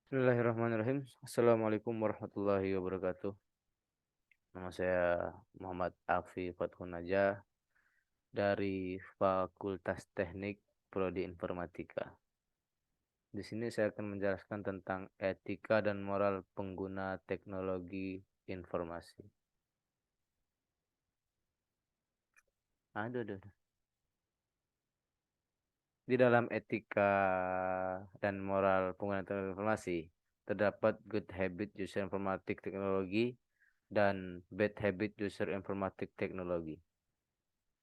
Bismillahirrahmanirrahim. Assalamualaikum warahmatullahi wabarakatuh. Nama saya Muhammad Afi Fathunaja dari Fakultas Teknik Prodi Informatika. Di sini saya akan menjelaskan tentang etika dan moral pengguna teknologi informasi. Aduh, aduh, aduh. Di dalam etika dan moral pengguna teknologi informasi terdapat good habit user informatik teknologi dan bad habit user informatik teknologi.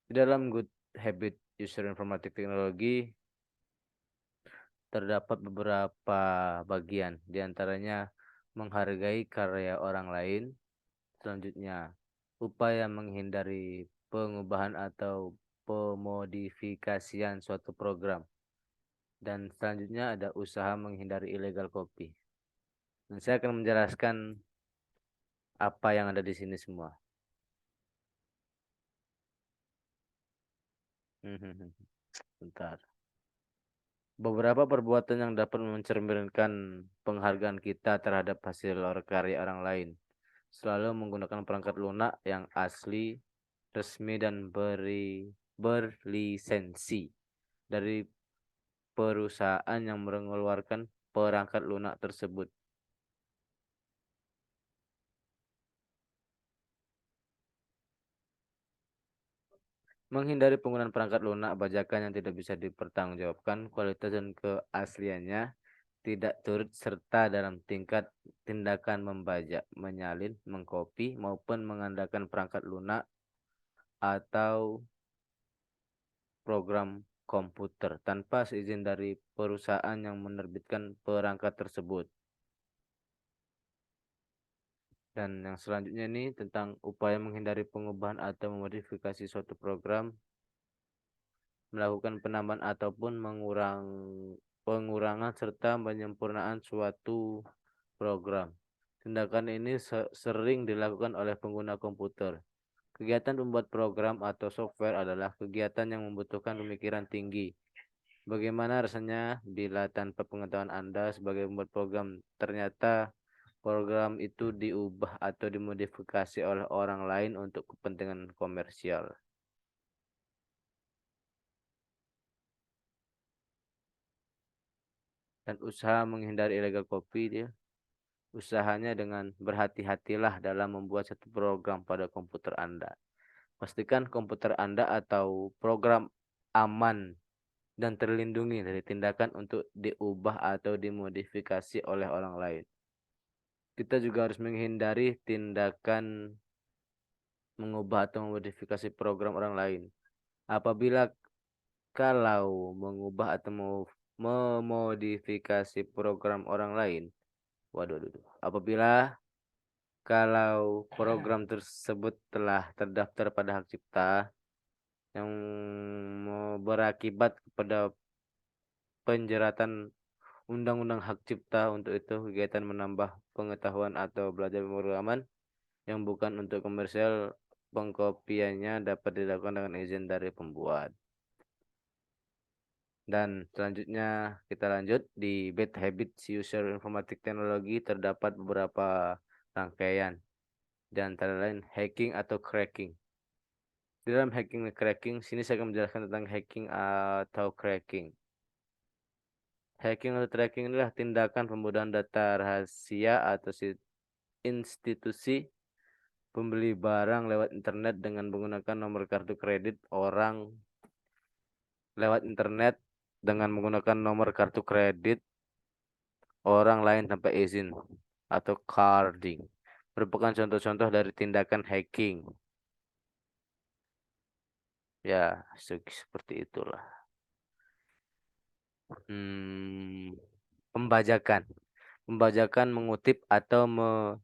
Di dalam good habit user informatik teknologi terdapat beberapa bagian, di antaranya menghargai karya orang lain, selanjutnya upaya menghindari pengubahan atau pemodifikasian suatu program, dan selanjutnya ada usaha menghindari illegal copy. Dan saya akan menjelaskan apa yang ada di sini semua. Bentar. Beberapa perbuatan yang dapat mencerminkan penghargaan kita terhadap hasil karya orang lain. Selalu menggunakan perangkat lunak yang asli, resmi, dan berlisensi dari perusahaan yang mengeluarkan perangkat lunak tersebut. Menghindari penggunaan perangkat lunak bajakan yang tidak bisa dipertanggungjawabkan kualitas dan keasliannya, tidak turut serta dalam tingkat tindakan membajak, menyalin, mengkopi, maupun mengandalkan perangkat lunak atau program komputer tanpa seizin dari perusahaan yang menerbitkan perangkat tersebut. Dan yang selanjutnya ini tentang upaya menghindari pengubahan atau memodifikasi suatu program, melakukan penambahan ataupun pengurangan serta penyempurnaan suatu program. Tindakan ini sering dilakukan oleh pengguna komputer. Kegiatan membuat program atau software adalah kegiatan yang membutuhkan pemikiran tinggi. Bagaimana rasanya bila tanpa pengetahuan Anda sebagai pembuat program, ternyata program itu diubah atau dimodifikasi oleh orang lain untuk kepentingan komersial. Dan usaha menghindari illegal copy dia. Usahanya dengan berhati-hatilah dalam membuat satu program pada komputer Anda. Pastikan komputer Anda atau program aman dan terlindungi dari tindakan untuk diubah atau dimodifikasi oleh orang lain. Kita juga harus menghindari tindakan mengubah atau memodifikasi program orang lain. Apabila kalau mengubah atau memodifikasi program orang lain, waduh, waduh, waduh. Apabila kalau program tersebut telah terdaftar pada hak cipta yang berakibat kepada penjeratan undang-undang hak cipta, untuk itu kegiatan menambah pengetahuan atau belajar pemrograman yang bukan untuk komersial, pengkopiannya dapat dilakukan dengan izin dari pembuat. Dan selanjutnya kita lanjut di bad habits user informatik teknologi, terdapat beberapa rangkaian, di antara lain hacking atau cracking. Di dalam hacking dan cracking, sini saya akan menjelaskan tentang hacking atau cracking. Hacking atau tracking adalah tindakan pembodohan data rahasia atau institusi pembeli barang lewat internet dengan menggunakan nomor kartu kredit orang lewat internet dengan menggunakan nomor kartu kredit orang lain tanpa izin atau carding. Merupakan contoh-contoh dari tindakan hacking. Ya, seperti itulah. Hmm, Pembajakan. Pembajakan mengutip atau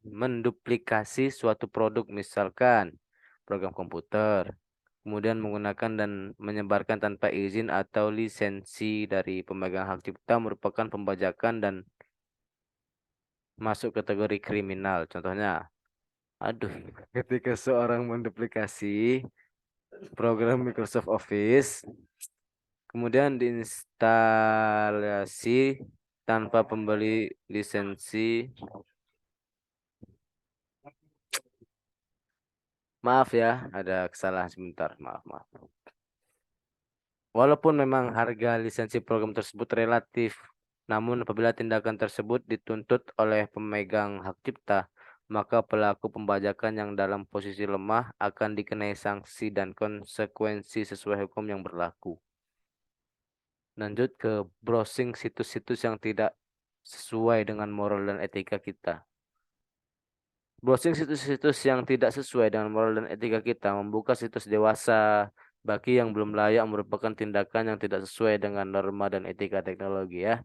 menduplikasi suatu produk, misalkan program komputer, kemudian menggunakan dan menyebarkan tanpa izin atau lisensi dari pemegang hak cipta, merupakan pembajakan dan masuk kategori kriminal. Contohnya, aduh, ketika seorang menduplikasi program Microsoft Office, kemudian diinstalasi tanpa pembeli lisensi. Maaf ya, ada kesalahan sebentar. Maaf, maaf. Walaupun memang harga lisensi program tersebut relatif, namun apabila tindakan tersebut dituntut oleh pemegang hak cipta, maka pelaku pembajakan yang dalam posisi lemah akan dikenai sanksi dan konsekuensi sesuai hukum yang berlaku. Lanjut ke browsing situs-situs yang tidak sesuai dengan moral dan etika kita. Browsing situs-situs yang tidak sesuai dengan moral dan etika kita, membuka situs dewasa bagi yang belum layak merupakan tindakan yang tidak sesuai dengan norma dan etika teknologi ya.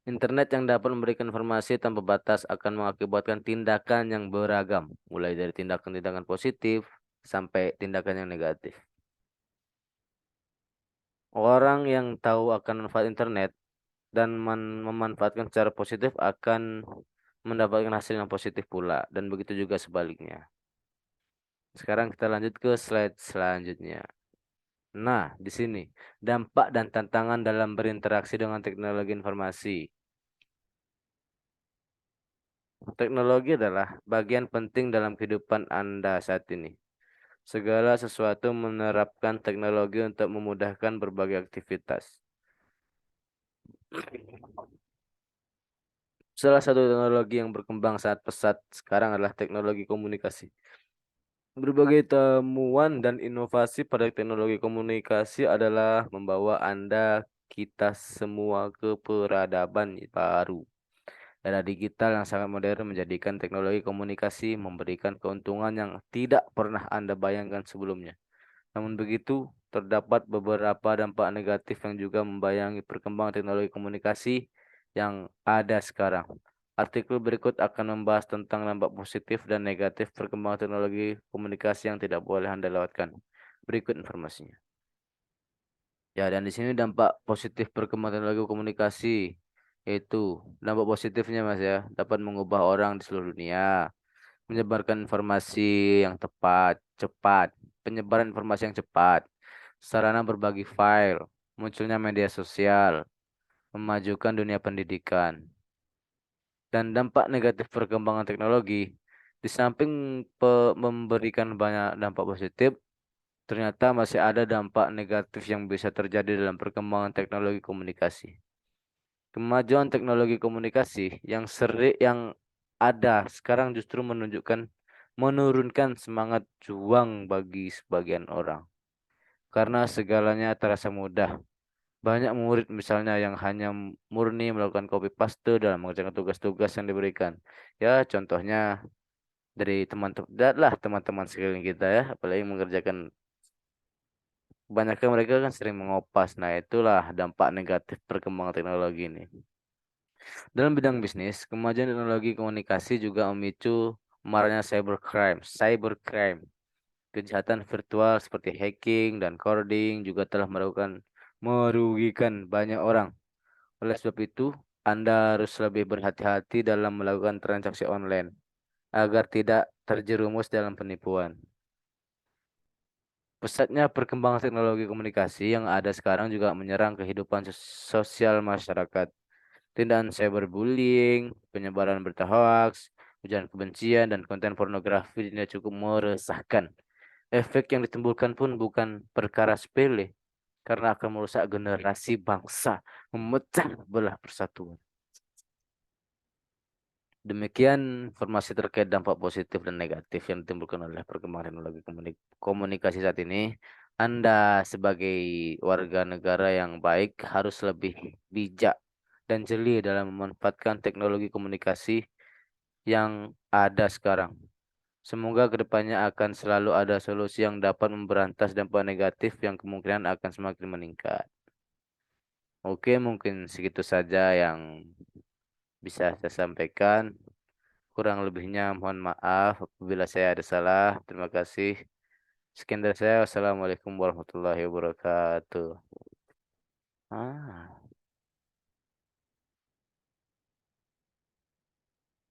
Internet yang dapat memberikan informasi tanpa batas akan mengakibatkan tindakan yang beragam, mulai dari tindakan-tindakan positif sampai tindakan yang negatif. Orang yang tahu akan manfaat internet dan memanfaatkan secara positif akan mendapatkan hasil yang positif pula, dan begitu juga sebaliknya. Sekarang kita lanjut ke slide selanjutnya. Nah, di sini dampak dan tantangan dalam berinteraksi dengan teknologi informasi. Teknologi adalah bagian penting dalam kehidupan Anda saat ini. Segala sesuatu menerapkan teknologi untuk memudahkan berbagai aktivitas. Salah satu teknologi yang berkembang sangat pesat sekarang adalah teknologi komunikasi. Berbagai temuan dan inovasi pada teknologi komunikasi adalah membawa Anda kita semua ke peradaban baru. Era digital yang sangat modern menjadikan teknologi komunikasi memberikan keuntungan yang tidak pernah Anda bayangkan sebelumnya. Namun begitu, terdapat beberapa dampak negatif yang juga membayangi perkembangan teknologi komunikasi yang ada sekarang. Artikel berikut akan membahas tentang dampak positif dan negatif perkembangan teknologi komunikasi yang tidak boleh Anda lewatkan. Berikut informasinya. Ya, dan di sini dampak positif perkembangan teknologi komunikasi yaitu dampak positifnya Mas ya, dapat mengubah orang di seluruh dunia, menyebarkan informasi yang tepat, cepat, penyebaran informasi yang cepat, sarana berbagi file, munculnya media sosial, memajukan dunia pendidikan. Dan dampak negatif perkembangan teknologi, di samping memberikan banyak dampak positif, ternyata masih ada dampak negatif yang bisa terjadi dalam perkembangan teknologi komunikasi. Kemajuan teknologi komunikasi yang ada sekarang justru menurunkan semangat juang bagi sebagian orang. Karena segalanya terasa mudah. Banyak murid misalnya yang hanya murni melakukan copy paste dalam mengerjakan tugas-tugas yang diberikan. Ya, contohnya dari teman-teman sekeliling kita ya, apalagi mengerjakan kebanyakan mereka kan sering mengopas. Nah, itulah dampak negatif perkembangan teknologi ini. Dalam bidang bisnis, kemajuan teknologi komunikasi juga memicu maraknya cybercrime. Cybercrime, kejahatan virtual seperti hacking dan coding juga telah merugikan banyak orang. Oleh sebab itu, Anda harus lebih berhati-hati dalam melakukan transaksi online agar tidak terjerumus dalam penipuan. Pesatnya perkembangan teknologi komunikasi yang ada sekarang juga menyerang kehidupan sosial masyarakat. Tindakan cyberbullying, penyebaran berita hoax, ujaran kebencian, dan konten pornografi ini cukup meresahkan. Efek yang ditimbulkan pun bukan perkara sepele, karena akan merusak generasi bangsa, memecah belah persatuan. Demikian informasi terkait dampak positif dan negatif yang ditimbulkan oleh perkembangan teknologi komunikasi saat ini. Anda sebagai warga negara yang baik harus lebih bijak dan jeli dalam memanfaatkan teknologi komunikasi yang ada sekarang. Semoga kedepannya akan selalu ada solusi yang dapat memberantas dampak negatif yang kemungkinan akan semakin meningkat. Oke, mungkin segitu saja yang bisa saya sampaikan. Kurang lebihnya mohon maaf apabila saya ada salah. Terima kasih. Sekian dari saya. Wassalamualaikum warahmatullahi wabarakatuh. Ah.